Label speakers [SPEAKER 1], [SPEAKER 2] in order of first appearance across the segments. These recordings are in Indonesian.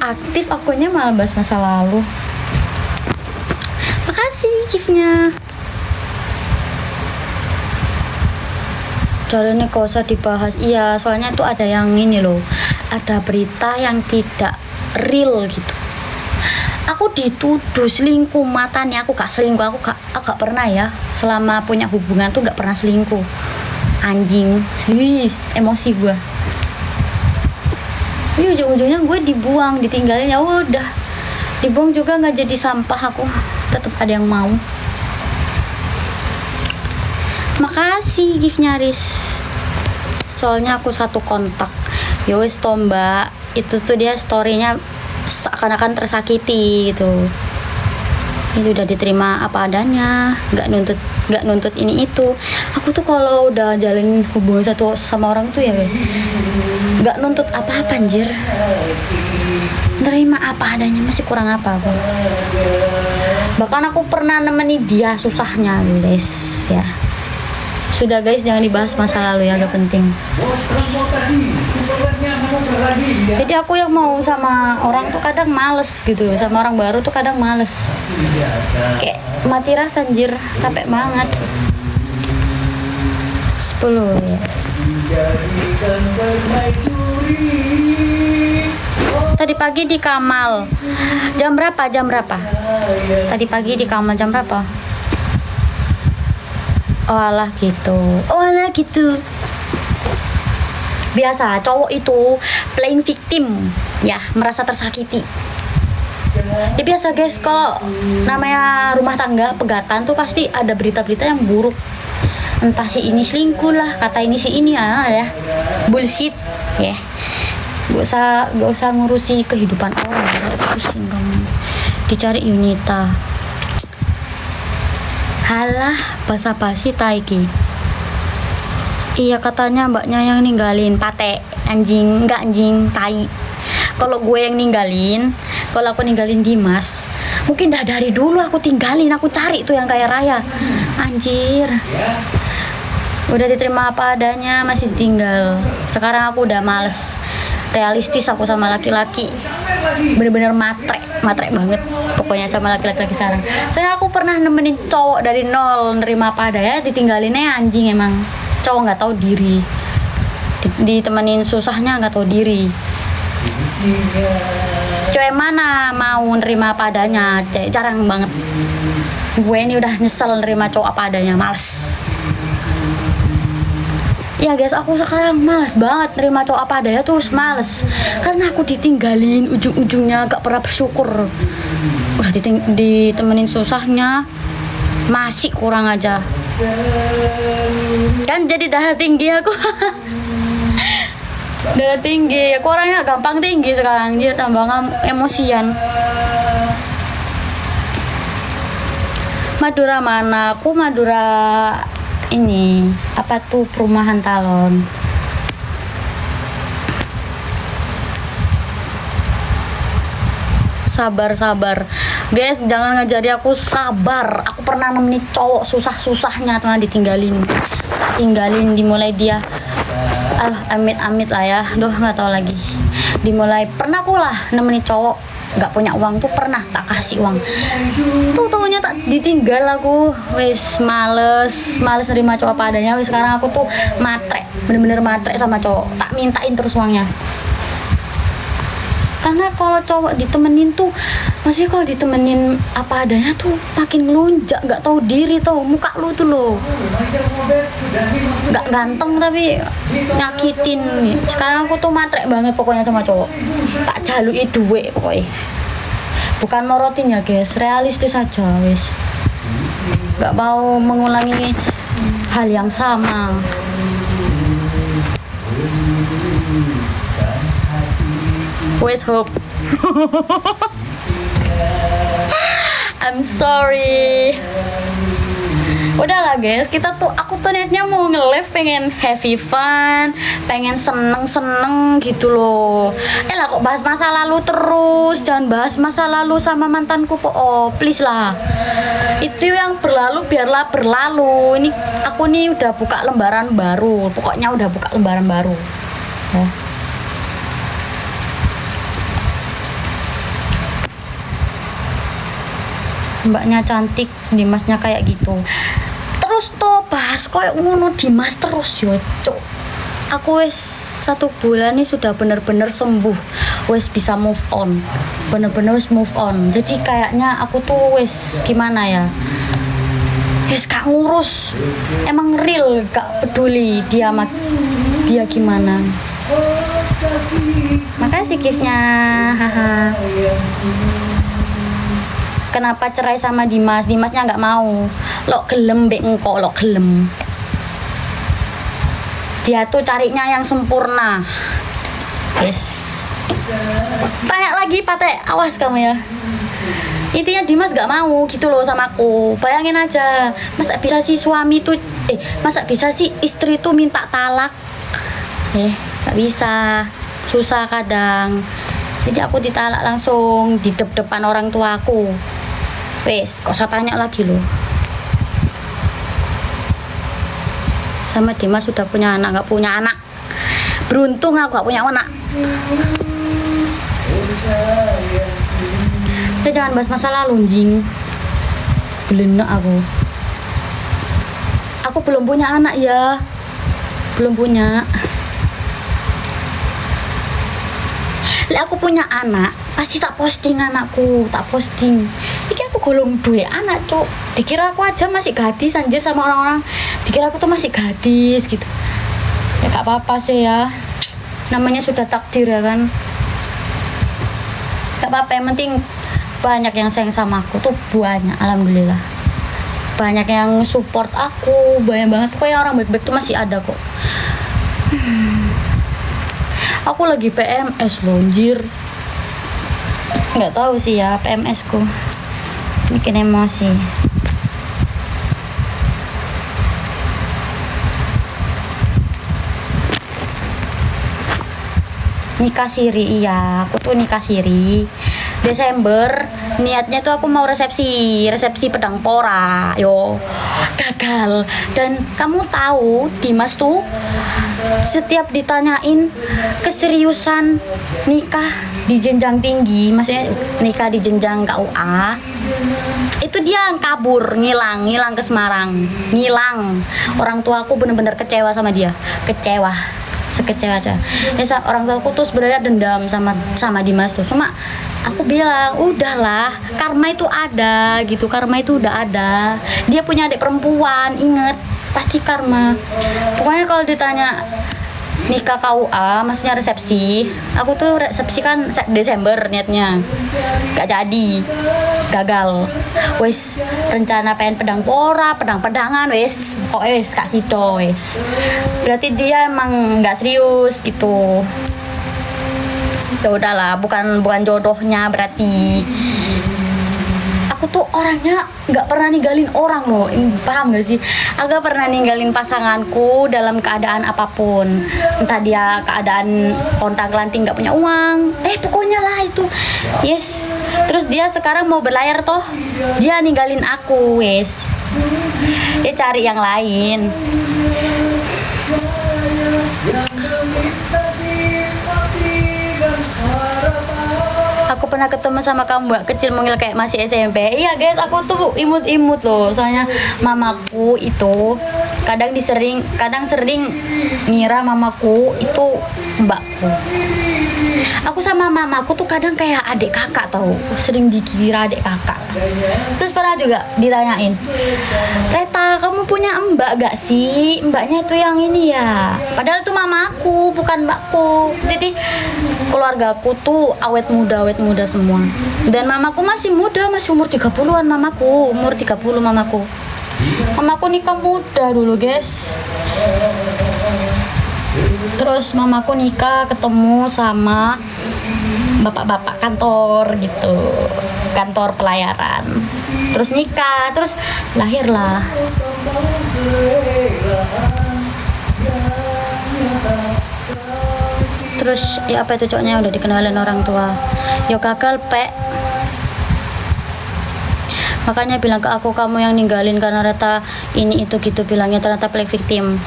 [SPEAKER 1] aktif akunnya malah bahas masa lalu. Makasih giftnya. Cara ini gak usah dibahas. Iya, soalnya tuh ada yang ini loh, ada berita yang tidak real gitu. Aku dituduh selingkuh, matanya aku gak selingkuh, aku gak pernah ya selama punya hubungan tuh gak pernah selingkuh. Anjing sih, emosi gue. Ini ujung-ujungnya gue dibuang, ditinggalin, ya udah dibuang juga nggak jadi sampah, aku tetap ada yang mau. Makasih giftnya Riz. Soalnya aku satu kontak. Yowes Tomba itu tuh dia storynya seakan-akan tersakiti gitu. Itu udah diterima apa adanya, nggak nuntut ini itu. Aku tuh kalau udah jalin hubungan satu sama orang tuh ya nggak nuntut apa-apa anjir, nerima apa adanya, masih kurang apa aku. Bahkan aku pernah nemenin dia susahnya guys ya. Sudah guys, jangan dibahas masa lalu ya, gak penting. Jadi aku yang mau sama orang tuh kadang males gitu, sama orang baru tuh kadang males. Kayak mati rasa anjir, capek banget. 10 ya. Tadi pagi di Kamal. Jam berapa? Tadi pagi di Kamal jam berapa? Oh alah gitu. Biasa cowok itu playing victim ya, merasa tersakiti. Ya biasa guys, kalau namanya rumah tangga pegatan tuh pasti ada berita-berita yang buruk. Entah si ini selingkuh lah, kata ini si ini ya. Bullshit ya. Gak usah ngurusi kehidupan orang, pusing kamu. Dicari Yunita. Halah, basa-basi taiki. Iya katanya mbaknya yang ninggalin, pate anjing, enggak anjing, tai. Kalau gue yang ninggalin, kalau aku ninggalin Dimas, mungkin dari dulu aku tinggalin, aku cari tuh yang kaya raya. Anjir. Udah diterima apa adanya, masih ditinggal. Sekarang aku udah males. Realistis aku sama laki-laki, bener-bener matre banget pokoknya sama laki-laki sekarang. Saya aku pernah nemenin cowok dari nol, nerima apa adanya, ditinggalinnya anjing emang. Cowok nggak tahu diri, ditemenin susahnya nggak tahu diri. Cewek mana mau nerima apa adanya, jarang banget. Gue ini udah nyesel nerima cowok apa adanya, males. Ya guys, aku sekarang males banget nerima cowok apa adanya tuh, males. Karena aku ditinggalin, ujung-ujungnya gak pernah bersyukur. Udah ditemenin susahnya, masih kurang aja. Kan jadi darah tinggi aku. Darah tinggi, aku orangnya gampang tinggi sekarang, dia tambah emosian. Madura mana? Aku Madura ini apa tuh, perumahan Talon. Sabar guys, jangan ngajari aku sabar. Aku pernah nemenin cowok susah-susahnya teman, ditinggalin, dimulai dia amit-amit lah ya, nggak tahu lagi. Dimulai pernah aku lah nemenin cowok nggak punya uang tuh, pernah tak kasih uang tuh, taunya tak ditinggal aku. Wes males nerima cowok apa adanya. Wes sekarang aku tuh matre, bener-bener matre sama cowok, tak mintain terus uangnya. Karena kalau cowok ditemenin tuh, masih kalau ditemenin apa adanya tuh makin ngelunjak, nggak tahu diri tau. Muka lu tuh lo nggak ganteng tapi nyakitin. Sekarang aku tuh matre banget pokoknya sama cowok, tak jalui duit pokoknya. Bukan morotin ya guys, realistis aja wes. Nggak mau mengulangi hal yang sama. Wes hope. I'm sorry. Udahlah guys, aku tuh niatnya mau nge-live, pengen happy fun, pengen seneng gitu loh. Lah kok bahas masa lalu terus, jangan bahas masa lalu sama mantanku oh please lah. Itu yang berlalu biarlah berlalu. Ini aku nih udah buka lembaran baru, pokoknya udah buka lembaran baru ya. mbaknya cantik, Dimasnya kayak gitu. Terus tuh bahas koyo ngono Dimas terus yo cuk. Aku wis 1 bulan nih sudah bener-bener sembuh, wis bisa move on, bener-bener wis move on. Jadi kayaknya aku tuh wis gimana ya, wis gak ngurus, emang real gak peduli dia gimana. Makasih giftnya, haha. Kenapa cerai sama Dimas? Dimasnya nggak mau. Lo gelem bek engko, lo gelem. Dia tuh carinya yang sempurna. Yes. Tanya lagi Pate, awas kamu ya. Intinya Dimas gak mau gitu loh sama aku. Bayangin aja, masa bisa si suami tuh masa bisa si istri tuh minta talak? Gak bisa. Susah kadang. Jadi aku ditalak langsung di depan orang tua aku. Wes, kok saya tanya lagi loh. Sama Dimas sudah punya anak, nggak punya anak. Beruntung aku nggak punya anak. Udah jangan bahas masa lalu, jing. Belenak aku. Aku belum punya anak ya. Belum punya. Aku punya anak, pasti tak posting anakku, tak posting. Iki aku golong duwe anak, cuk. Dikira aku aja masih gadis anjir sama orang-orang. Dikira aku tuh masih gadis gitu. Ya gak apa-apa sih ya. Namanya sudah takdir ya kan. Gak apa-apa, yang penting banyak yang sayang sama aku tuh, banyak, alhamdulillah. Banyak yang support aku, banyak banget. Pokoknya orang baik-baik tuh masih ada kok. Aku lagi PMS loh, anjir. Nggak tahu sih ya PMS ku. Bikin emosi. Nikah siri, iya. Aku tuh nikah siri. Desember niatnya tuh aku mau resepsi pedang pora, yo gagal. Dan kamu tahu Dimas tuh setiap ditanyain keseriusan nikah di jenjang tinggi, maksudnya nikah di jenjang KUA, itu dia kabur, ngilang ke Semarang, ngilang. Orang tua aku bener-bener kecewa sama dia, kecewa, sekecewa aja. Ya, orang tua aku tuh sebenarnya dendam sama Dimas tuh, cuma aku bilang udahlah, karma itu ada gitu, karma itu udah ada. Dia punya adik perempuan, inget, pasti karma. Pokoknya kalau ditanya nikah KUA, maksudnya resepsi, aku tuh resepsi kan Desember niatnya, gak jadi, gagal. Wes rencana pengen pedang pora, pedang-pedangan, wes pokoknya wes kak sido, wes berarti dia emang nggak serius gitu. Ya udahlah, bukan jodohnya berarti. Aku tuh orangnya nggak pernah ninggalin orang loh, paham gak sih? Agak pernah ninggalin pasanganku dalam keadaan apapun, entah dia keadaan kontang-lanting nggak punya uang, pokoknya lah itu, yes. Terus dia sekarang mau berlayar toh, dia ninggalin aku, wes. Dia cari yang lain. Aku pernah ketemu sama kamu mbak kecil mungil kayak masih SMP. Iya guys, aku tuh imut-imut loh. Soalnya mamaku itu kadang sering ngira mamaku itu mbakku. Aku sama mamaku tuh kadang kayak adik kakak tau, sering dikira adik kakak. Terus pernah juga ditanyain, Reta kamu punya mbak gak sih? Mbaknya itu yang ini ya. Padahal itu mamaku bukan mbakku. Jadi keluargaku tuh awet muda semua. Dan mamaku masih muda, masih umur 30-an mamaku. Umur 30 mamaku. Mamaku nikah muda dulu guys. Terus mamaku nikah ketemu sama bapak-bapak kantor gitu, kantor pelayaran. Terus nikah, terus lahirlah. Terus ya apa itu cowoknya udah dikenalin orang tua. Yo gagal pe. Makanya bilang ke aku, kamu yang ninggalin karena Reta ini itu gitu, bilangnya ternyata play victim.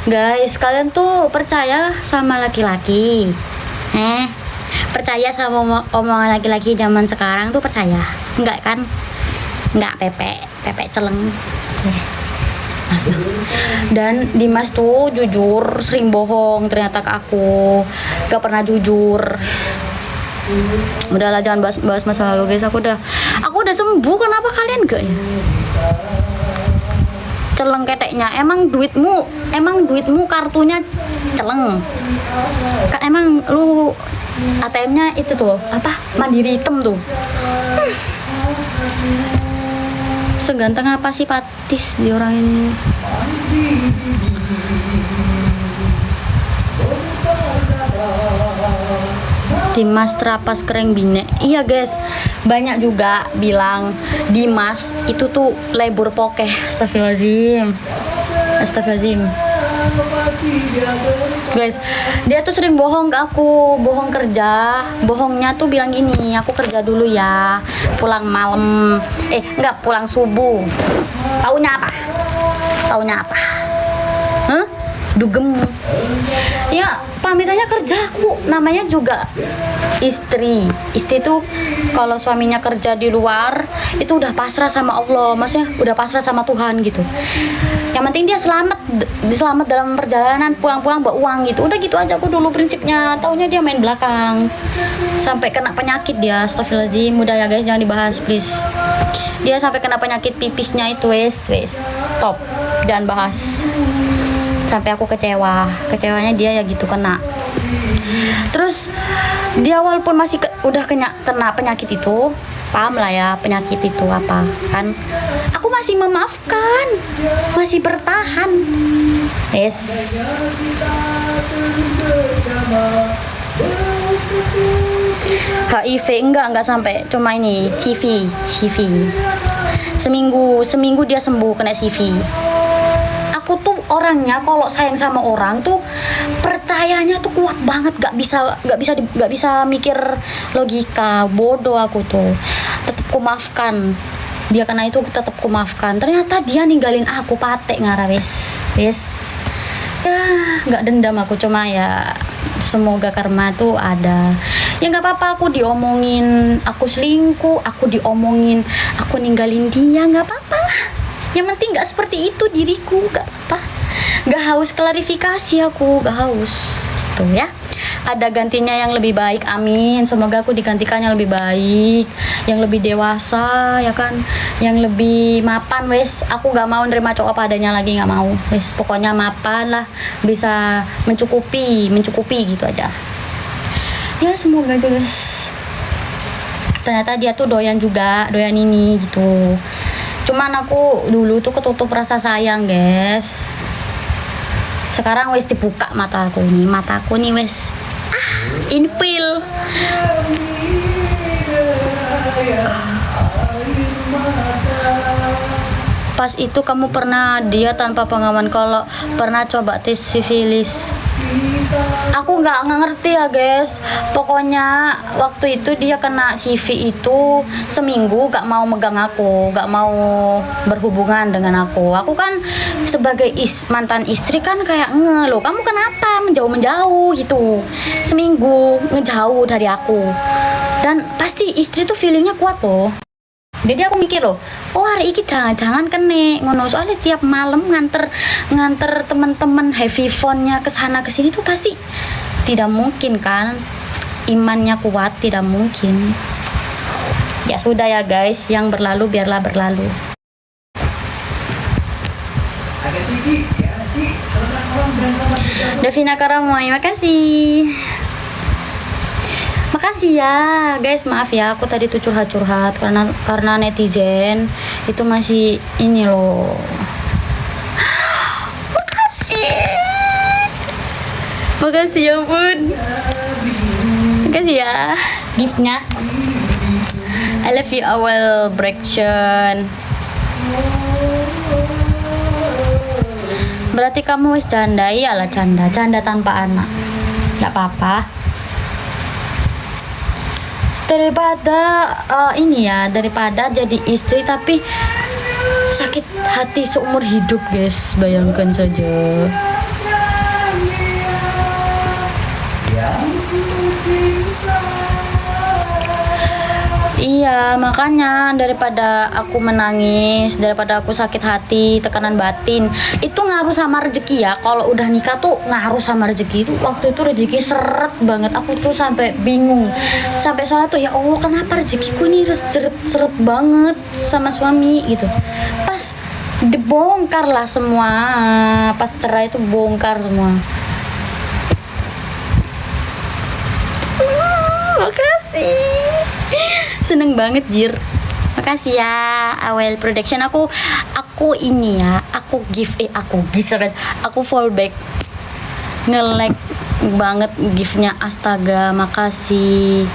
[SPEAKER 1] Guys, kalian tuh percaya sama laki-laki? Percaya sama omongan laki-laki zaman sekarang tuh percaya? Enggak kan? Enggak, Pepe celeng. Mas. Dan Dimas tuh jujur sering bohong ternyata ke aku, gak pernah jujur. Udahlah, jangan bahas masa lalu guys. Aku udah sembuh, kenapa kalian gak ya? Celeng keteknya, emang duitmu kartunya celeng. Emang lu ATM-nya itu tuh apa, Mandiri hitam tuh. Seganteng apa sih Patis di orang ini? Dimas terapas kering bine. Iya guys, banyak juga bilang Dimas itu tuh lebur pokeh. Astagfirullahaladzim guys, dia tuh sering bohong ke aku, bohong kerja. Bohongnya tuh bilang gini, aku kerja dulu ya, pulang malam, enggak, pulang subuh. Taunya apa? Hah? Dugem. Ya pamitannya kerja, aku namanya juga istri tuh kalau suaminya kerja di luar itu udah pasrah sama Allah, maksudnya udah pasrah sama Tuhan gitu. Yang penting dia selamat dalam perjalanan, pulang-pulang bawa uang gitu. Udah gitu aja aku dulu prinsipnya. Taunya dia main belakang sampai kena penyakit dia. Astagfirullahaladzim. Udah ya guys, jangan dibahas please. Dia sampai kena penyakit pipisnya itu, wes stop, jangan bahas. Sampai aku kecewanya dia ya gitu kena. Terus dia walaupun masih udah kena penyakit itu, paham lah ya penyakit itu apa kan, aku masih memaafkan, masih bertahan. Yes. HIV enggak sampai, cuma ini CV. Seminggu dia sembuh kena CV. Aku tuh orangnya kalau sayang sama orang tuh percayanya tuh kuat banget, gak bisa mikir logika, bodoh aku tuh. Tetap kumaafkan dia karena itu, tetap kumaafkan. Ternyata dia ninggalin aku patek ngara wes ya, nggak dendam aku, cuma ya semoga karma tuh ada. Ya nggak apa-apa, aku diomongin aku selingkuh, aku diomongin aku ninggalin dia, nggak apa-apa lah. Yang penting nggak seperti itu diriku, nggak apa, nggak haus klarifikasi, aku nggak haus tuh ya. Ada gantinya yang lebih baik, amin. Semoga aku digantikan yang lebih baik, yang lebih dewasa ya kan, yang lebih mapan wes. Aku nggak mau nerima cowok apa adanya lagi, nggak mau wes. Pokoknya mapan lah, bisa mencukupi gitu aja ya. Semoga aja guys. Ternyata dia tuh doyan ini gitu. Cuman aku dulu tuh ketutup rasa sayang guys. Sekarang wes dibuka mataku nih wes infil. Pas itu kamu pernah dia tanpa pengaman, kalau pernah coba tes sifilis. Aku nggak ngerti ya guys. Pokoknya waktu itu dia kena CV itu seminggu gak mau megang aku, gak mau berhubungan dengan aku. Aku kan sebagai mantan istri kan kayak loh, kamu kenapa menjauh gitu. Seminggu ngejauh dari aku. Dan pasti istri tuh feelingnya kuat loh. Jadi aku mikir loh, oh hari ini jangan kene ngono, soalnya tiap malam nganter teman-teman heavy phone-nya ke sana ke sini tuh pasti tidak mungkin kan, imannya kuat, tidak mungkin. Ya sudah ya guys, yang berlalu biarlah berlalu. Davina Karamai, makasih. Makasih ya guys, maaf ya aku tadi tuh curhat karena netizen itu masih ini loh. Makasih ya bun, makasih ya giftnya. I love you Awal Breaction. Berarti kamu wis canda? Iyalah canda tanpa anak, nggak apa-apa. Daripada jadi istri tapi sakit hati seumur hidup guys, bayangkan saja. Iya, makanya daripada aku menangis, daripada aku sakit hati, tekanan batin, itu ngaruh sama rezeki ya. Kalau udah nikah tuh ngaruh sama rezeki. Itu waktu itu rezeki seret banget. Aku tuh sampai bingung. Sampai soalnya tuh ya Allah, kenapa rezekiku ini seret banget sama suami gitu. Pas dibongkar lah semua. Pas cerai itu bongkar semua. Makasih. Seneng banget Jir, makasih ya Awel Production. Aku ini ya, aku fallback nge-like banget giftnya, astaga makasih.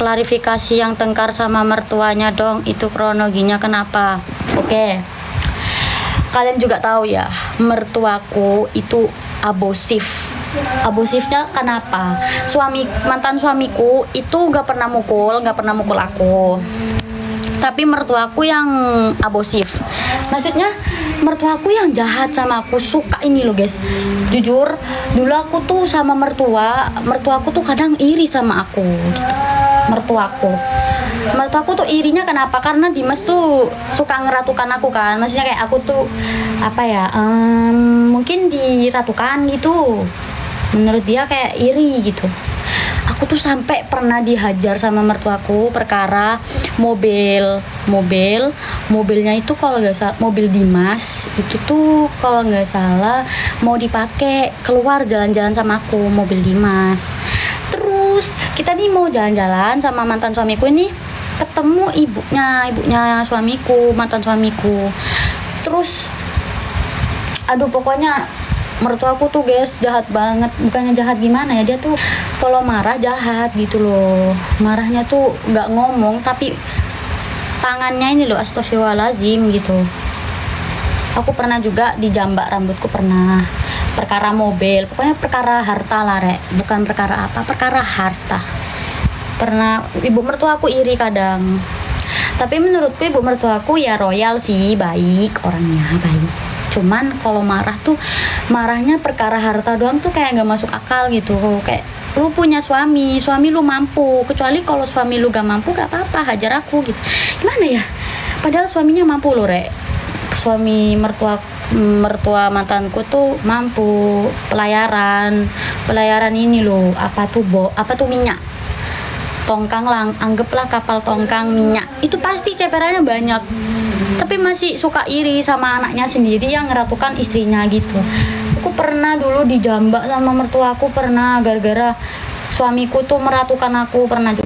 [SPEAKER 1] Klarifikasi yang tengkar sama mertuanya dong, itu kronologinya kenapa? Oke. Kalian juga tahu ya, mertuaku itu abusifnya kenapa? Mantan suamiku itu gak pernah mukul aku, tapi mertuaku yang abusif. Maksudnya mertuaku yang jahat sama aku, suka ini loh guys. Jujur dulu aku tuh sama mertuaku tuh kadang iri sama aku gitu. Mertuaku tuh irinya kenapa? Karena Dimas tuh suka ngeratukan aku kan. Maksudnya kayak aku tuh apa ya, mungkin diratukan gitu. Menurut dia kayak iri gitu. Aku tuh sampai pernah dihajar sama mertuaku perkara mobilnya itu kalau nggak salah, mobil Dimas itu tuh kalau nggak salah mau dipakai keluar jalan-jalan sama aku, mobil Dimas. Terus kita nih mau jalan-jalan sama mantan suamiku ini, ketemu ibunya suamiku, mantan suamiku. Terus aduh pokoknya mertuaku tuh guys jahat banget. Bukannya jahat gimana ya, dia tuh kalau marah jahat gitu loh. Marahnya tuh nggak ngomong tapi tangannya ini loh, astagfirullahaladzim gitu. Aku pernah juga dijambak rambutku, pernah perkara mobil, pokoknya perkara harta lah rek, bukan perkara apa, perkara harta. Pernah ibu mertuaku iri kadang, tapi menurutku ibu mertuaku ya royal sih, baik orangnya, baik. Cuman kalau marah tuh marahnya perkara harta doang tuh kayak nggak masuk akal gitu. Kayak lu punya suami lu mampu, kecuali kalau suami lu gak mampu gak apa-apa, hajar aku gitu. Gimana ya, padahal suaminya mampu loh rek. Suami mertua mantanku tuh mampu, pelayaran ini loh, apa tuh minyak tongkang lang, anggaplah kapal tongkang minyak, itu pasti ceperannya banyak. Tapi masih suka iri sama anaknya sendiri yang ngeratukan istrinya gitu. Aku pernah dulu dijambak sama mertuaku, pernah gara-gara suamiku tuh meratukan aku, pernah juga.